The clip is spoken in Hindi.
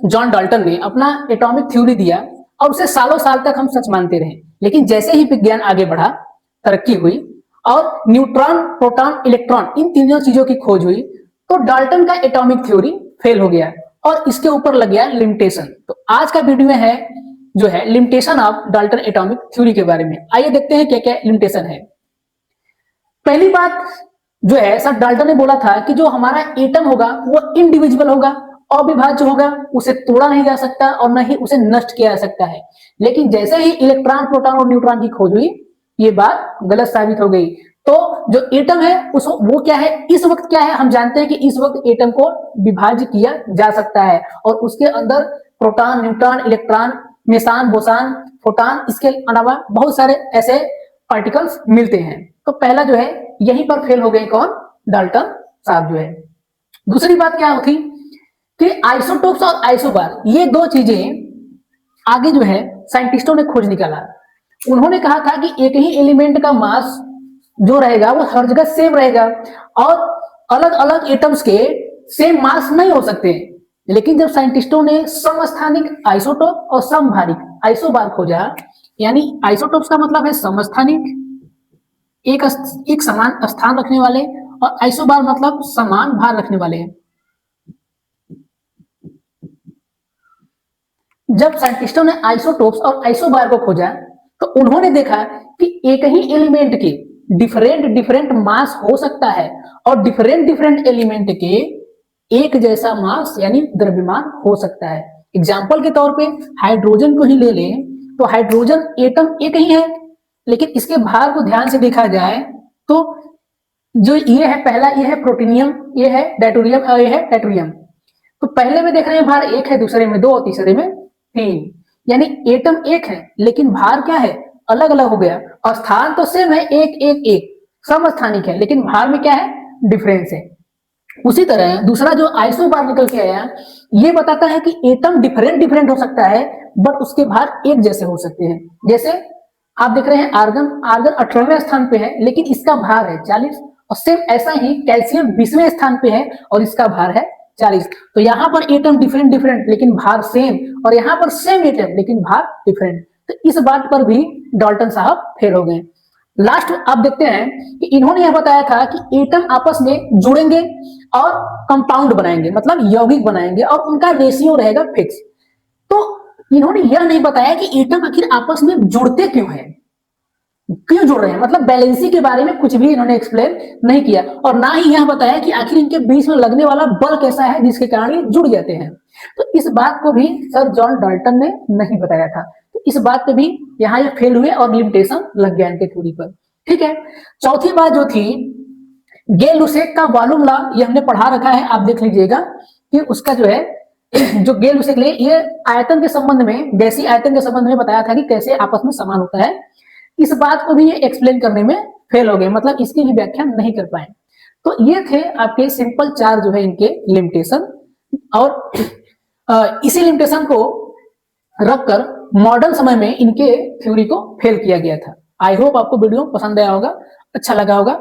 जॉन डाल्टन ने अपना एटॉमिक थ्योरी दिया और उसे सालों साल तक हम सच मानते रहे, लेकिन जैसे ही विज्ञान आगे बढ़ा, तरक्की हुई और न्यूट्रॉन, प्रोटॉन, इलेक्ट्रॉन इन तीनों चीजों की खोज हुई, तो डाल्टन का एटॉमिक थ्योरी फेल हो गया और इसके ऊपर लग गया लिमिटेशन। तो आज का वीडियो है जो है limitation of Dalton atomic theory के बारे में। आइए देखते हैं क्या क्या लिमिटेशन है। पहली बात जो है सर डाल्टन ने बोला था कि जो हमारा एटम होगा वो इनडिविजिबल होगा, अविभाज्य होगा, उसे तोड़ा नहीं जा सकता और न ही उसे नष्ट किया जा सकता है। लेकिन जैसे ही इलेक्ट्रॉन, प्रोटॉन और न्यूट्रॉन की खोज हुई, ये बात गलत साबित हो गई। तो जो एटम है उस वो क्या है, इस वक्त क्या है, हम जानते हैं कि इस वक्त एटम को विभाज्य किया जा सकता है और उसके अंदर proton, neutron, electron, Mason, boson, photon, इसके अलावा बहुत सारे ऐसे पार्टिकल्स मिलते हैं। तो पहला जो है यहीं पर फेल हो गए कौन, डाल्टन साहब जो है। दूसरी बात क्या होती कि आइसोटोप्स और आइसोबार, ये दो चीजें आगे जो है साइंटिस्टों ने खोज निकाला। उन्होंने कहा था कि एक ही एलिमेंट का मास जो रहेगा वो हर जगह सेम रहेगा और अलग अलग एटम्स के सेम मास नहीं हो सकते। लेकिन जब साइंटिस्टों ने समस्थानिक आइसोटोप और समभारिक आइसोबार खोजा, यानी आइसोटोप्स का मतलब है समस्थानिक, एक समान स्थान रखने वाले, और आइसोबार मतलब समान भार रखने वाले। जब साइंटिस्टों ने आइसोटोप्स और आइसोबार को खोजा तो उन्होंने देखा कि एक ही एलिमेंट के डिफरेंट डिफरेंट मास हो सकता है और डिफरेंट डिफरेंट एलिमेंट के एक जैसा मास यानी द्रव्यमान हो सकता है। एग्जाम्पल के तौर पे हाइड्रोजन को ही ले लें तो हाइड्रोजन एटम एक ही है, लेकिन इसके भार को ध्यान से देखा जाए तो जो ये है, पहला ये है प्रोटीनियम, ये है डायटोरियम और ये है टाइटोरियम। तो पहले में देख रहे हैं भार एक है, दूसरे में दो और तीसरे में तीन, यानी एटम एक है लेकिन भार क्या है, अलग अलग हो गया। और स्थान तो सेम है, एक एक एक समस्थानिक है, लेकिन भार में क्या है, डिफरेंस है। उसी तरह दूसरा जो आइसोबार निकल के आया, ये बताता है कि एटम डिफरेंट डिफरेंट हो सकता है बट उसके भार एक जैसे हो सकते हैं। जैसे आप देख रहे हैं आर्गन, आर्गन 18वें स्थान पे है लेकिन इसका भार है 40, और सेम ऐसा ही कैल्शियम 20वें स्थान पे है और इसका भार है 40। तो यहाँ पर एटम डिफरेंट डिफरेंट लेकिन भार सेम, और यहाँ पर सेम एटम लेकिन भार डिफरेंट। तो इस बात पर भी डाल्टन साहब फेल हो गए। लास्ट आप देखते हैं कि इन्होंने यह बताया था कि एटम आपस में जुड़ेंगे और कंपाउंड बनाएंगे, मतलब यौगिक बनाएंगे और उनका रेशियो रहेगा फिक्स। तो इन्होंने यह नहीं बताया कि एटम आखिर आपस में जुड़ते क्यों हैं, क्यों जुड़ रहे हैं, मतलब बैलेंसिंग के बारे में कुछ भी इन्होंने एक्सप्लेन नहीं किया और ना ही यह बताया कि आखिर इनके बीच में लगने वाला बल कैसा है जिसके कारण ये जुड़ जाते हैं। तो इस बात को भी सर जॉन डाल्टन ने नहीं बताया था। तो इस बात पे भी यहाँ ये फेल हुए और लिमिटेशन लग गया इनके थ्योरी पर। ठीक है, चौथी बात जो थी गे लुसेक का वॉल्यूम लॉ, ये हमने पढ़ा रखा है, आप देख लीजिएगा कि उसका जो है जो गे लुसेक ले, ये आयतन के संबंध में, गैसीय आयतन के संबंध में बताया था कि कैसे आपस में समान होता है। इस बात को भी ये एक्सप्लेन करने में फेल हो गए, मतलब इसकी भी व्याख्या नहीं कर पाए। तो ये थे आपके सिंपल चार जो है इनके लिमिटेशन, और इसी लिमिटेशन को रखकर मॉडर्न समय में इनके थ्योरी को फेल किया गया था। आई होप आपको वीडियो पसंद आया होगा, अच्छा लगा होगा।